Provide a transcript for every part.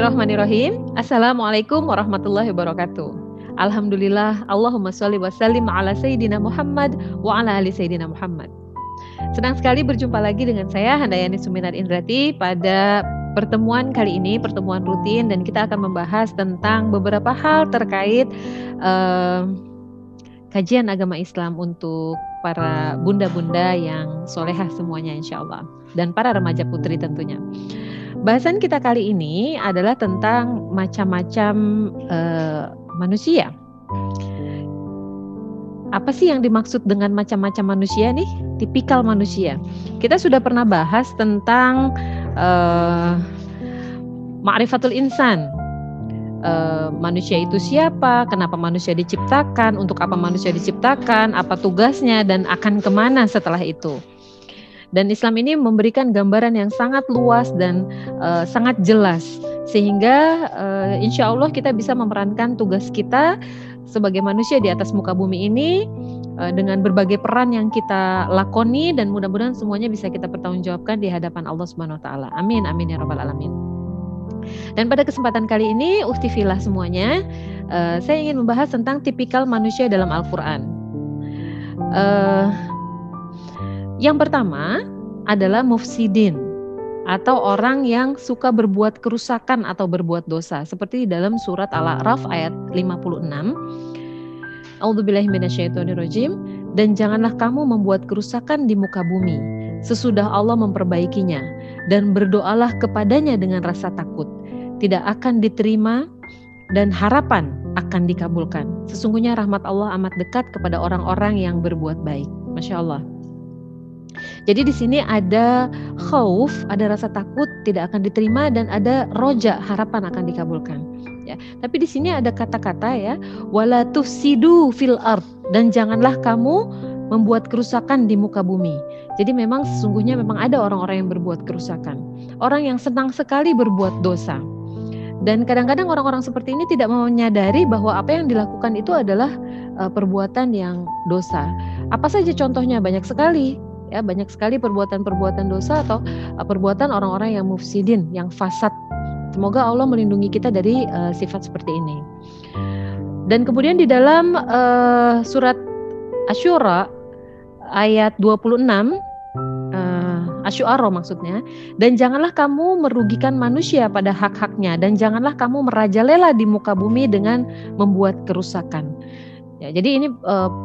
Bismillahirrahmanirrahim. Assalamualaikum warahmatullahi wabarakatuh. Alhamdulillah, Allahumma sholli wa sallim ala Sayyidina Muhammad wa ala ali Sayyidina Muhammad. Senang sekali berjumpa lagi dengan saya Handayani Suminar Indrati pada pertemuan kali ini, pertemuan rutin, dan kita akan membahas tentang beberapa hal terkait kajian agama Islam untuk para bunda-bunda yang solehah semuanya insya Allah, dan para remaja putri tentunya. Bahasan kita kali ini adalah tentang macam-macam manusia. Apa sih yang dimaksud dengan macam-macam manusia nih? Tipikal manusia. Kita sudah pernah bahas tentang ma'rifatul insan. Manusia itu siapa? Kenapa manusia diciptakan? Untuk apa manusia diciptakan? Apa tugasnya? Dan akan kemana setelah itu? Dan Islam ini memberikan gambaran yang sangat luas dan sangat jelas, sehingga insya Allah kita bisa memerankan tugas kita sebagai manusia di atas muka bumi ini dengan berbagai peran yang kita lakoni, dan mudah-mudahan semuanya bisa kita pertanggungjawabkan di hadapan Allah Subhanahu Wa Taala. Amin, amin ya rabbal alamin. Dan pada kesempatan kali ini, ukhtifillah semuanya, saya ingin membahas tentang tipikal manusia dalam Al-Quran. Yang pertama adalah mufsidin, atau orang yang suka berbuat kerusakan atau berbuat dosa, seperti dalam surat Al-A'raf ayat 56. A'udzubillahi minasyaitonirrajim. Dan janganlah kamu membuat kerusakan di muka bumi sesudah Allah memperbaikinya, dan berdoalah kepadanya dengan rasa takut, tidak akan diterima dan harapan akan dikabulkan. Sesungguhnya rahmat Allah amat dekat kepada orang-orang yang berbuat baik. Masya Allah. Jadi di sini ada khauf, ada rasa takut tidak akan diterima, dan ada roja, harapan akan dikabulkan. Ya, tapi di sini ada kata-kata ya, wala tufsidu fil ard, dan janganlah kamu membuat kerusakan di muka bumi. Jadi memang sesungguhnya memang ada orang-orang yang berbuat kerusakan, orang yang senang sekali berbuat dosa. Dan kadang-kadang orang-orang seperti ini tidak menyadari bahwa apa yang dilakukan itu adalah perbuatan yang dosa. Apa saja contohnya? Banyak sekali. Ya, banyak sekali perbuatan-perbuatan dosa atau perbuatan orang-orang yang mufsidin, yang fasad. Semoga Allah melindungi kita dari sifat seperti ini. Dan kemudian di dalam surat Asy-Syura ayat 26, Asy-Syu'ara maksudnya, dan janganlah kamu merugikan manusia pada hak-haknya, dan janganlah kamu merajalela di muka bumi dengan membuat kerusakan. Ya, jadi ini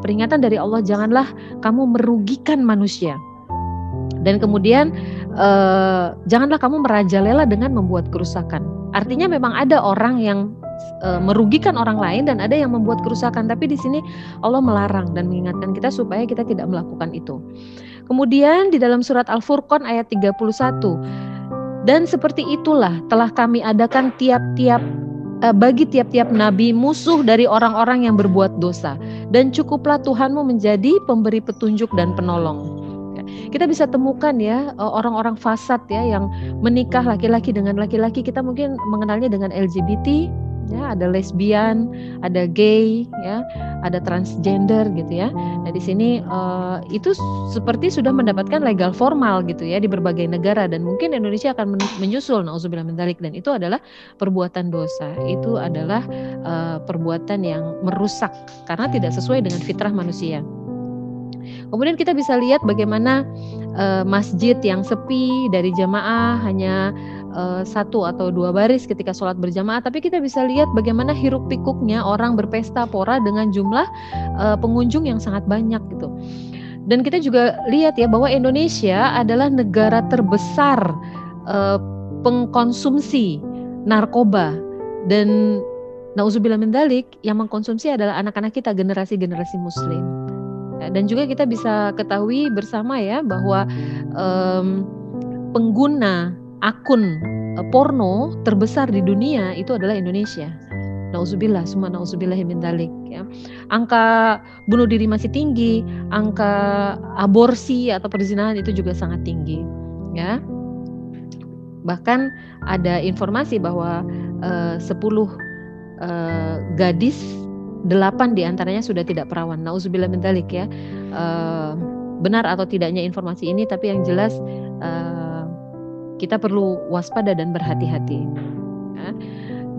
peringatan dari Allah, janganlah kamu merugikan manusia. Dan kemudian janganlah kamu merajalela dengan membuat kerusakan. Artinya memang ada orang yang merugikan orang lain dan ada yang membuat kerusakan, tapi di sini Allah melarang dan mengingatkan kita supaya kita tidak melakukan itu. Kemudian di dalam surat Al-Furqan ayat 31, dan seperti itulah telah kami adakan bagi tiap-tiap nabi musuh dari orang-orang yang berbuat dosa, dan cukuplah Tuhanmu menjadi pemberi petunjuk dan penolong. Kita bisa temukan ya orang-orang fasad ya, yang menikah laki-laki dengan laki-laki. Kita mungkin mengenalnya dengan LGBT ya, ada lesbian, ada gay ya, ada transgender gitu ya. Nah di sini itu seperti sudah mendapatkan legal formal gitu ya di berbagai negara, dan mungkin Indonesia akan menyusul, nauzubillah min dzalik. Dan itu adalah perbuatan dosa, itu adalah perbuatan yang merusak karena tidak sesuai dengan fitrah manusia. Kemudian kita bisa lihat bagaimana masjid yang sepi dari jamaah, hanya satu atau dua baris ketika sholat berjamaah, tapi kita bisa lihat bagaimana hiruk pikuknya orang berpesta pora dengan jumlah pengunjung yang sangat banyak gitu. Dan kita juga lihat ya bahwa Indonesia adalah negara terbesar pengkonsumsi narkoba, dan nauzubillah min dzalik, yang mengkonsumsi adalah anak-anak kita, generasi-generasi muslim. Dan juga kita bisa ketahui bersama ya bahwa pengguna akun porno terbesar di dunia itu adalah Indonesia. Nauzubillah, summa nauzubillahi min dzalik ya. Angka bunuh diri masih tinggi, angka aborsi atau perzinahan itu juga sangat tinggi ya. Bahkan ada informasi bahwa 10 gadis, 8 diantaranya sudah tidak perawan. Nauzubillah min dzalik ya. Benar atau tidaknya informasi ini, tapi yang jelas kita perlu waspada dan berhati-hati. ya.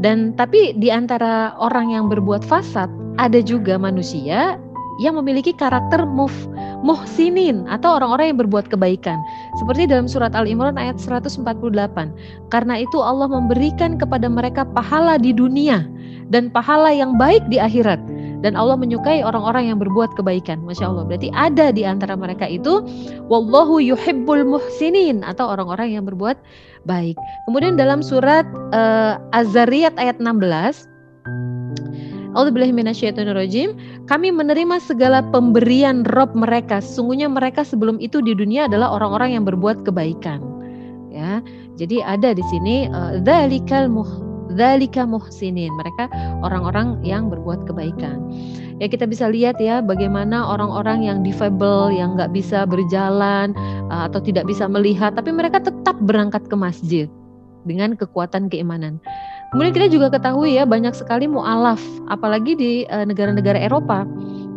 Dan tapi di antara orang yang berbuat fasad ada juga manusia yang memiliki karakter muhsinin atau orang-orang yang berbuat kebaikan. Seperti dalam surat Al-Imran ayat 148. Karena itu Allah memberikan kepada mereka pahala di dunia dan pahala yang baik di akhirat. Dan Allah menyukai orang-orang yang berbuat kebaikan. Masya Allah. Berarti ada di antara mereka itu wallahu yuhibbul muhsinin atau orang-orang yang berbuat baik. Kemudian dalam surat Az-Zariyat ayat 16, A'udzubillahi minasyaitonirrajim, kami menerima segala pemberian Rabb mereka. Sesungguhnya mereka sebelum itu di dunia adalah orang-orang yang berbuat kebaikan. Ya, jadi ada di sini dzalika muhsinin. Mereka orang-orang yang berbuat kebaikan. Ya, kita bisa lihat ya bagaimana orang-orang yang difabel, yang nggak bisa berjalan atau tidak bisa melihat, tapi mereka tetap berangkat ke masjid dengan kekuatan keimanan. Kemudian kita juga ketahui ya banyak sekali mu'alaf, apalagi di negara-negara Eropa.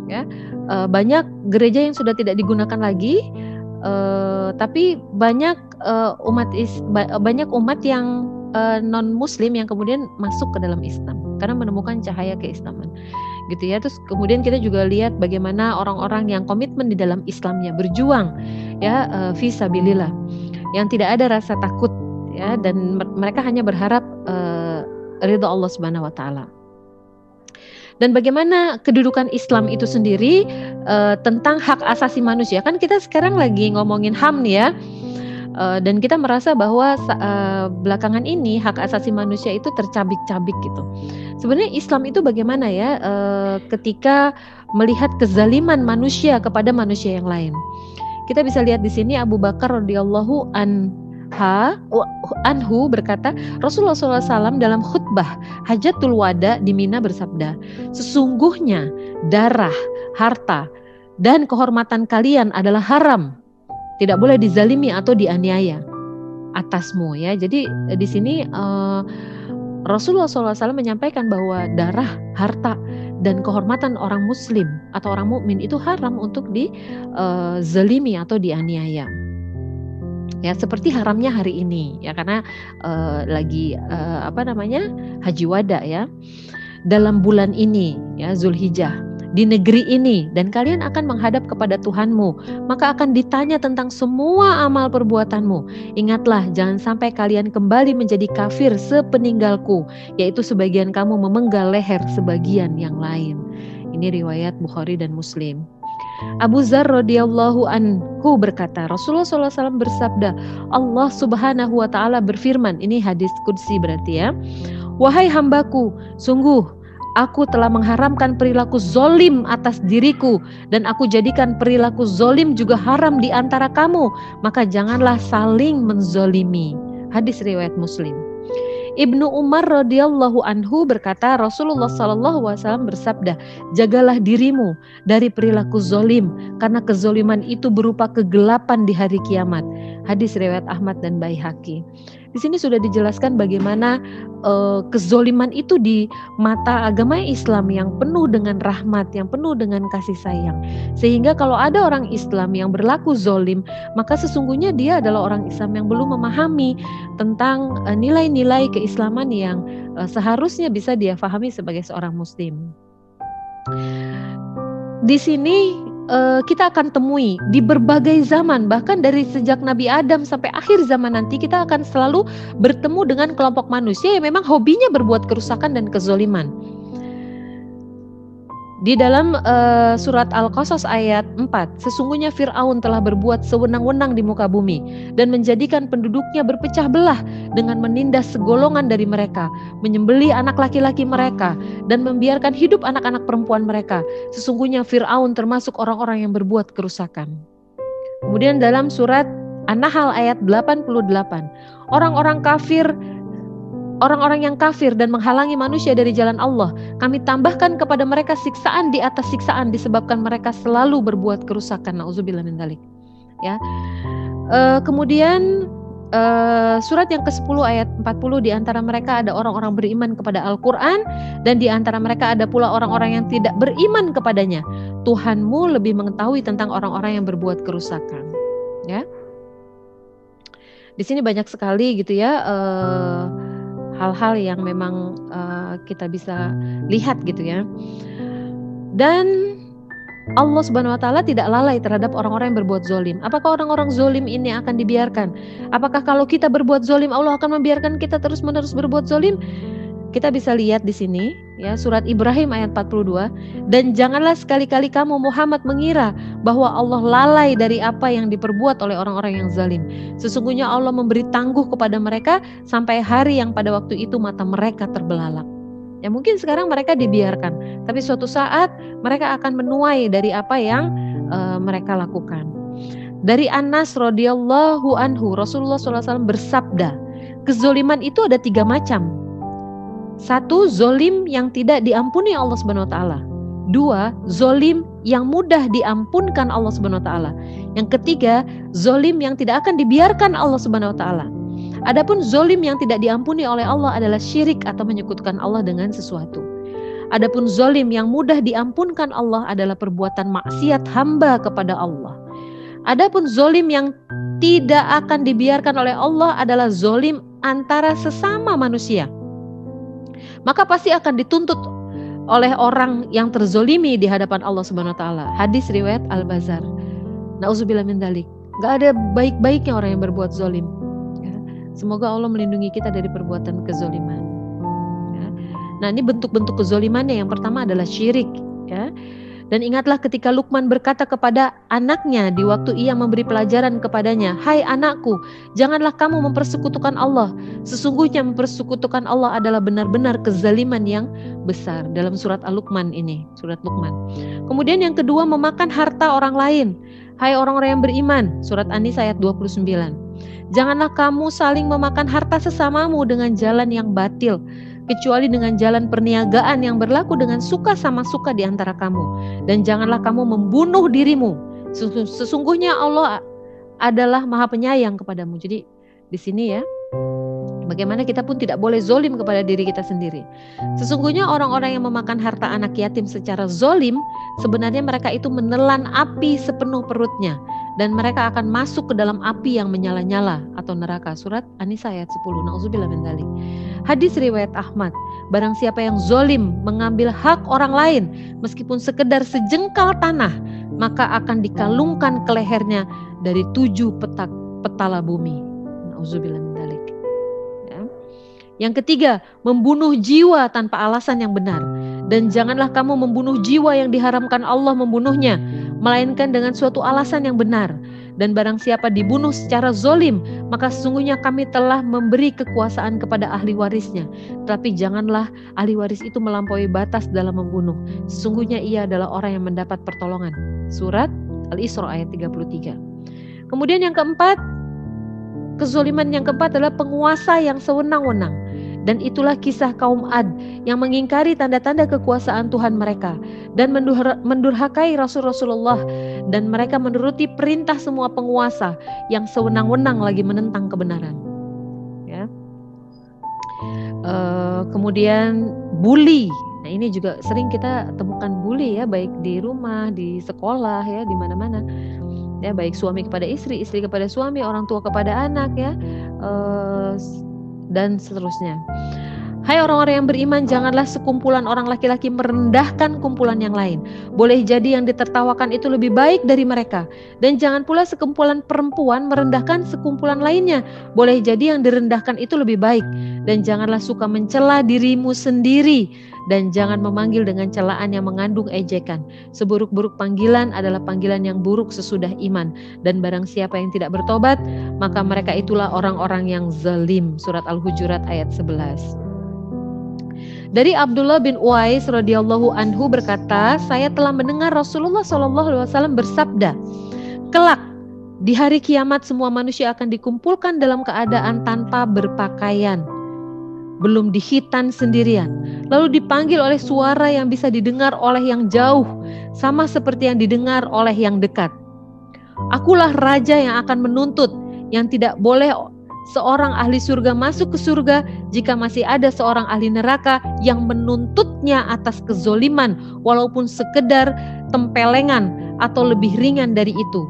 Ya, banyak gereja yang sudah tidak digunakan lagi, tapi banyak umat yang non Muslim yang kemudian masuk ke dalam Islam karena menemukan cahaya keislaman, gitu ya. Terus kemudian kita juga lihat bagaimana orang-orang yang komitmen di dalam Islamnya berjuang, ya, fisabilillah, yang tidak ada rasa takut, ya, dan mereka hanya berharap ridha Allah Subhanahu wa taala. Dan bagaimana kedudukan Islam itu sendiri tentang hak asasi manusia. Kan kita sekarang lagi ngomongin HAM nih ya. Dan kita merasa bahwa belakangan ini hak asasi manusia itu tercabik-cabik gitu. Sebenarnya Islam itu bagaimana ya ketika melihat kezaliman manusia kepada manusia yang lain. Kita bisa lihat di sini Abu Bakar radhiyallahu anhu berkata, Rasulullah SAW dalam khutbah Hajatul Wada di Mina bersabda, sesungguhnya darah, harta, dan kehormatan kalian adalah haram. Tidak boleh dizalimi atau dianiaya atasmu, ya. Jadi di sini Rasulullah SAW menyampaikan bahwa darah, harta, dan kehormatan orang Muslim atau orang mukmin itu haram untuk dizalimi atau dianiaya. Ya, seperti haramnya hari ini, ya, karena lagi Haji Wada, ya, dalam bulan ini, ya, Zulhijjah. Di negeri ini dan kalian akan menghadap kepada Tuhanmu, maka akan ditanya tentang semua amal perbuatanmu. Ingatlah, jangan sampai kalian kembali menjadi kafir sepeninggalku, yaitu sebagian kamu memenggal leher sebagian yang lain. Ini riwayat Bukhari dan Muslim. Abu Dzar radhiyallahu anhu berkata, Rasulullah SAW bersabda, Allah Subhanahu wa taala berfirman, ini hadis qudsi berarti ya. Wahai hambaku, sungguh aku telah mengharamkan perilaku zolim atas diriku dan aku jadikan perilaku zolim juga haram di antara kamu, maka janganlah saling menzolimi. Hadis riwayat Muslim. Ibnu Umar radhiyallahu anhu berkata, Rasulullah SAW bersabda, jagalah dirimu dari perilaku zolim karena kezoliman itu berupa kegelapan di hari kiamat. Hadis riwayat Ahmad dan Baihaqi. Di sini sudah dijelaskan bagaimana kezoliman itu di mata agama Islam yang penuh dengan rahmat, yang penuh dengan kasih sayang. Sehingga kalau ada orang Islam yang berlaku zolim, maka sesungguhnya dia adalah orang Islam yang belum memahami tentang nilai-nilai keislaman yang seharusnya bisa dia fahami sebagai seorang Muslim. Di sini kita akan temui di berbagai zaman, bahkan dari sejak Nabi Adam sampai akhir zaman nanti, kita akan selalu bertemu dengan kelompok manusia yang memang hobinya berbuat kerusakan dan kezoliman. Di dalam surat Al-Qasas ayat 4, sesungguhnya Fir'aun telah berbuat sewenang-wenang di muka bumi dan menjadikan penduduknya berpecah belah dengan menindas segolongan dari mereka, menyembelih anak laki-laki mereka dan membiarkan hidup anak-anak perempuan mereka. Sesungguhnya Fir'aun termasuk orang-orang yang berbuat kerusakan. Kemudian dalam surat An-Nahl ayat 88, orang-orang yang kafir dan menghalangi manusia dari jalan Allah, kami tambahkan kepada mereka siksaan di atas siksaan disebabkan mereka selalu berbuat kerusakan. Nauzubillah min dzalik. Ya. Kemudian surat yang ke-10 ayat 40, di antara mereka ada orang-orang beriman kepada Al-Qur'an dan di antara mereka ada pula orang-orang yang tidak beriman kepadanya. Tuhanmu lebih mengetahui tentang orang-orang yang berbuat kerusakan. Ya. Di sini banyak sekali gitu ya hal-hal yang memang kita bisa lihat gitu ya. Dan Allah Subhanahu wa Ta'ala tidak lalai terhadap orang-orang yang berbuat zolim. Apakah orang-orang zolim ini akan dibiarkan? Apakah kalau kita berbuat zolim Allah akan membiarkan kita terus-menerus berbuat zolim? Kita bisa lihat di sini ya, surat Ibrahim ayat 42. Dan janganlah sekali-kali kamu Muhammad mengira bahwa Allah lalai dari apa yang diperbuat oleh orang-orang yang zalim. Sesungguhnya Allah memberi tangguh kepada mereka sampai hari yang pada waktu itu mata mereka terbelalak. Ya mungkin sekarang mereka dibiarkan, tapi suatu saat mereka akan menuai dari apa yang mereka lakukan. Dari Anas radhiyallahu anhu, Rasulullah SAW bersabda, kezoliman itu ada 3 macam. 1, zolim yang tidak diampuni Allah Subhanahu Wa Taala. 2, zolim yang mudah diampunkan Allah Subhanahu Wa Taala. Yang ketiga, zolim yang tidak akan dibiarkan Allah Subhanahu Wa Taala. Adapun zolim yang tidak diampuni oleh Allah adalah syirik atau menyekutukan Allah dengan sesuatu. Adapun zolim yang mudah diampunkan Allah adalah perbuatan maksiat hamba kepada Allah. Adapun zolim yang tidak akan dibiarkan oleh Allah adalah zolim antara sesama manusia. Maka pasti akan dituntut oleh orang yang terzolimi di hadapan Allah Subhanahu Wa Taala. Hadis riwayat Al-Bazar. Nauzubillah min dzalik. Gak ada baik-baiknya orang yang berbuat zolim. Semoga Allah melindungi kita dari perbuatan kezoliman. Ya. Nah, ini bentuk-bentuk kezolimannya. Yang pertama adalah syirik. Ya. Dan ingatlah ketika Luqman berkata kepada anaknya di waktu ia memberi pelajaran kepadanya, "Hai anakku, janganlah kamu mempersekutukan Allah. Sesungguhnya mempersekutukan Allah adalah benar-benar kezaliman yang besar." Dalam surat Al-Luqman ini, surat Luqman. Kemudian yang kedua, memakan harta orang lain. Hai orang-orang yang beriman, surat An-Nisa ayat 29. Janganlah kamu saling memakan harta sesamamu dengan jalan yang batil, kecuali dengan jalan perniagaan yang berlaku dengan suka sama suka di antara kamu. Dan janganlah kamu membunuh dirimu. Sesungguhnya Allah adalah Maha Penyayang kepadamu. Jadi di sini ya, bagaimana kita pun tidak boleh zolim kepada diri kita sendiri. Sesungguhnya orang-orang yang memakan harta anak yatim secara zolim, sebenarnya mereka itu menelan api sepenuh perutnya. Dan mereka akan masuk ke dalam api yang menyala-nyala atau neraka. Surat An-Nisa ayat 10. Nauzubillah min dzalik. Hadis riwayat Ahmad. Barang siapa yang zolim mengambil hak orang lain meskipun sekedar sejengkal tanah, maka akan dikalungkan ke lehernya dari 7 petala bumi. Nauzubillah min dzalik. Ya. Yang ketiga, membunuh jiwa tanpa alasan yang benar. Dan janganlah kamu membunuh jiwa yang diharamkan Allah membunuhnya, melainkan dengan suatu alasan yang benar. Dan barang siapa dibunuh secara zolim, maka sesungguhnya kami telah memberi kekuasaan kepada ahli warisnya. Tapi janganlah ahli waris itu melampaui batas dalam membunuh. Sesungguhnya ia adalah orang yang mendapat pertolongan. Surat Al-Isra ayat 33. Kemudian yang keempat, kezoliman yang keempat adalah penguasa yang sewenang-wenang. Dan itulah kisah kaum Ad yang mengingkari tanda-tanda kekuasaan Tuhan mereka dan mendurhakai Rasulullah, dan mereka menuruti perintah semua penguasa yang sewenang-wenang lagi menentang kebenaran. Ya. Kemudian bully. Nah, ini juga sering kita temukan bully ya, baik di rumah, di sekolah ya, di mana-mana. Ya, baik suami kepada istri, istri kepada suami, orang tua kepada anak ya. Dan seterusnya. Hai orang-orang yang beriman, janganlah sekumpulan orang laki-laki merendahkan kumpulan yang lain. Boleh jadi yang ditertawakan itu lebih baik dari mereka. Dan jangan pula sekumpulan perempuan merendahkan sekumpulan lainnya. Boleh jadi yang direndahkan itu lebih baik. Dan janganlah suka mencela dirimu sendiri. Dan jangan memanggil dengan celaan yang mengandung ejekan. Seburuk-buruk panggilan adalah panggilan yang buruk sesudah iman. Dan barang siapa yang tidak bertobat, maka mereka itulah orang-orang yang zalim. Surat Al-Hujurat ayat 11. Dari Abdullah bin Uwais radhiyallahu anhu berkata, saya telah mendengar Rasulullah SAW bersabda, kelak di hari kiamat semua manusia akan dikumpulkan dalam keadaan tanpa berpakaian, belum dihitan sendirian, lalu dipanggil oleh suara yang bisa didengar oleh yang jauh, sama seperti yang didengar oleh yang dekat. Akulah raja yang akan menuntut, yang tidak boleh seorang ahli surga masuk ke surga jika masih ada seorang ahli neraka yang menuntutnya atas kezoliman, walaupun sekedar tempelengan atau lebih ringan dari itu.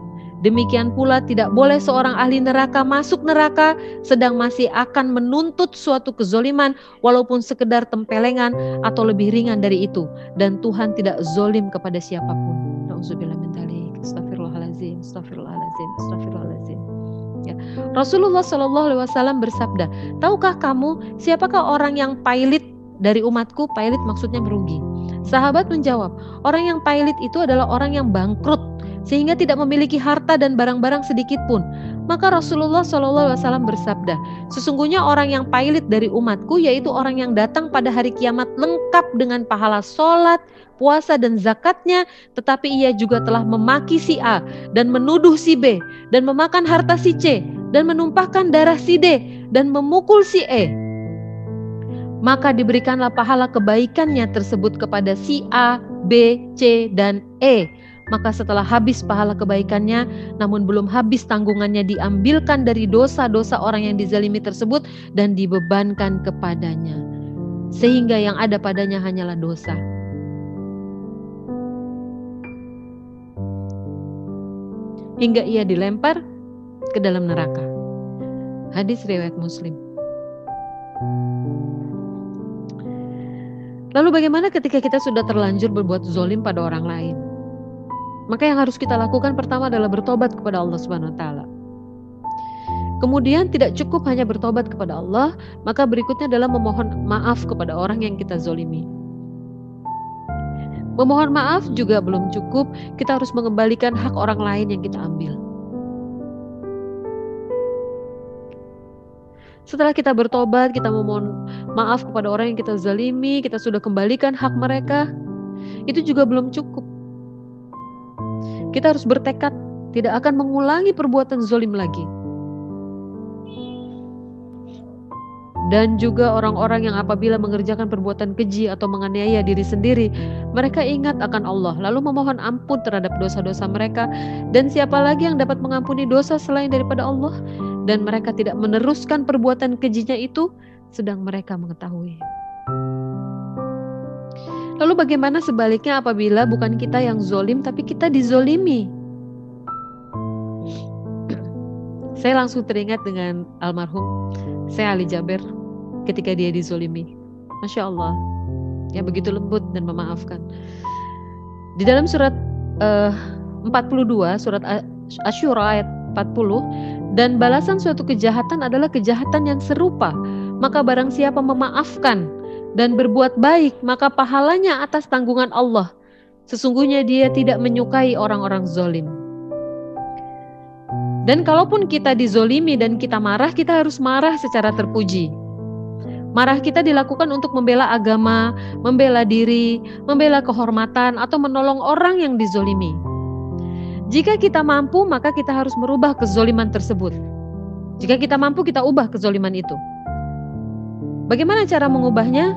Demikian pula tidak boleh seorang ahli neraka masuk neraka sedang masih akan menuntut suatu kezoliman walaupun sekedar tempelengan atau lebih ringan dari itu. Dan Tuhan tidak zolim kepada siapapun. Nauzubillah min dzalik. Astagfirullahalazim, astagfirullahalazim, astagfirullahalazim. Ya. Rasulullah SAW bersabda, tahukah kamu siapakah orang yang pailit dari umatku? Pailit maksudnya merugi. Sahabat menjawab, orang yang pailit itu adalah orang yang bangkrut sehingga tidak memiliki harta dan barang-barang sedikit pun. Maka Rasulullah SAW bersabda, sesungguhnya orang yang pailit dari umatku yaitu orang yang datang pada hari kiamat lengkap dengan pahala sholat, puasa dan zakatnya, tetapi ia juga telah memaki si A dan menuduh si B dan memakan harta si C dan menumpahkan darah si D dan memukul si E. Maka diberikanlah pahala kebaikannya tersebut kepada si A, B, C, dan E. Maka setelah habis pahala kebaikannya, namun belum habis tanggungannya, diambilkan dari dosa-dosa orang yang dizalimi tersebut dan dibebankan kepadanya. Sehingga yang ada padanya hanyalah dosa. Hingga ia dilempar ke dalam neraka. Hadis riwayat Muslim. Lalu bagaimana ketika kita sudah terlanjur berbuat zolim pada orang lain? Maka yang harus kita lakukan pertama adalah bertobat kepada Allah Subhanahu wa taala. Kemudian tidak cukup hanya bertobat kepada Allah, maka berikutnya adalah memohon maaf kepada orang yang kita zolimi. Memohon maaf juga belum cukup, kita harus mengembalikan hak orang lain yang kita ambil. Setelah kita bertobat, kita memohon maaf kepada orang yang kita zalimi, kita sudah kembalikan hak mereka, itu juga belum cukup. Kita harus bertekad tidak akan mengulangi perbuatan zolim lagi. Dan juga orang-orang yang apabila mengerjakan perbuatan keji atau menganiaya diri sendiri, mereka ingat akan Allah, lalu memohon ampun terhadap dosa-dosa mereka. Dan siapa lagi yang dapat mengampuni dosa selain daripada Allah? Dan mereka tidak meneruskan perbuatan kejinya itu, sedang mereka mengetahui. Lalu bagaimana sebaliknya apabila bukan kita yang zolim, tapi kita dizolimi? Saya langsung teringat dengan almarhum Syekh Ali Jaber ketika dia dizolimi. Masya Allah, ya begitu lembut dan memaafkan. Di dalam surat 42, surat Asy-Syura ayat 40, dan balasan suatu kejahatan adalah kejahatan yang serupa. Maka barang siapa memaafkan dan berbuat baik, maka pahalanya atas tanggungan Allah. Sesungguhnya dia tidak menyukai orang-orang zolim. Dan kalaupun kita dizolimi dan kita marah, kita harus marah secara terpuji. Marah kita dilakukan untuk membela agama, membela diri, membela kehormatan, atau menolong orang yang dizolimi. Jika kita mampu, maka kita harus merubah kezoliman tersebut. Jika kita mampu, kita ubah kezoliman itu. Bagaimana cara mengubahnya?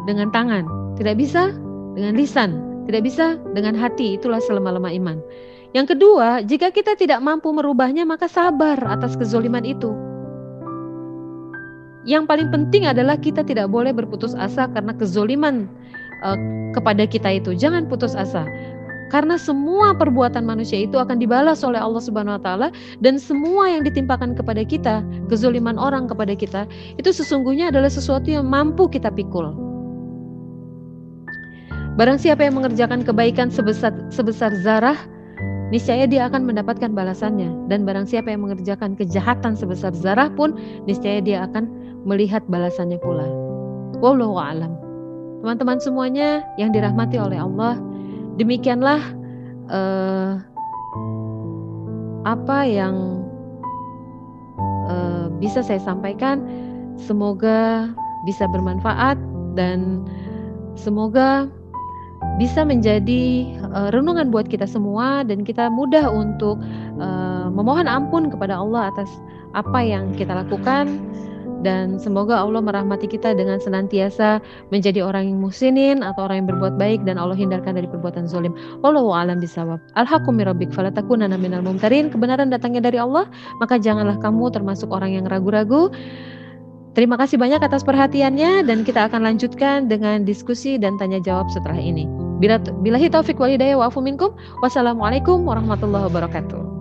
Dengan tangan, tidak bisa dengan lisan, tidak bisa dengan hati, itulah selemah-lemah iman. Yang kedua, jika kita tidak mampu merubahnya, maka sabar atas kezoliman itu. Yang paling penting adalah kita tidak boleh berputus asa karena kezoliman kepada kita itu. Jangan putus asa, karena semua perbuatan manusia itu akan dibalas oleh Allah Subhanahu wa taala, dan semua yang ditimpakan kepada kita, kezoliman orang kepada kita, itu sesungguhnya adalah sesuatu yang mampu kita pikul. Barang siapa yang mengerjakan kebaikan sebesar zarah, niscaya dia akan mendapatkan balasannya. Dan barang siapa yang mengerjakan kejahatan sebesar zarah pun, niscaya dia akan melihat balasannya pula. Wallahu a'lam. Teman-teman semuanya yang dirahmati oleh Allah, demikianlah apa yang bisa saya sampaikan. Semoga bisa bermanfaat dan semoga bisa menjadi renungan buat kita semua, dan kita mudah untuk memohon ampun kepada Allah atas apa yang kita lakukan, dan semoga Allah merahmati kita dengan senantiasa menjadi orang yang muhsinin atau orang yang berbuat baik, dan Allah hindarkan dari perbuatan zalim. Wallahu a'lam bishawab. Al-haqqu mir rabbik fala takunanna minal mumtarin. Kebenaran datangnya dari Allah, maka janganlah kamu termasuk orang yang ragu-ragu. Terima kasih banyak atas perhatiannya, dan kita akan lanjutkan dengan diskusi dan tanya jawab setelah ini. Billahi taufik wal hidayah wa afu minkum. Wassalamualaikum warahmatullahi wabarakatuh.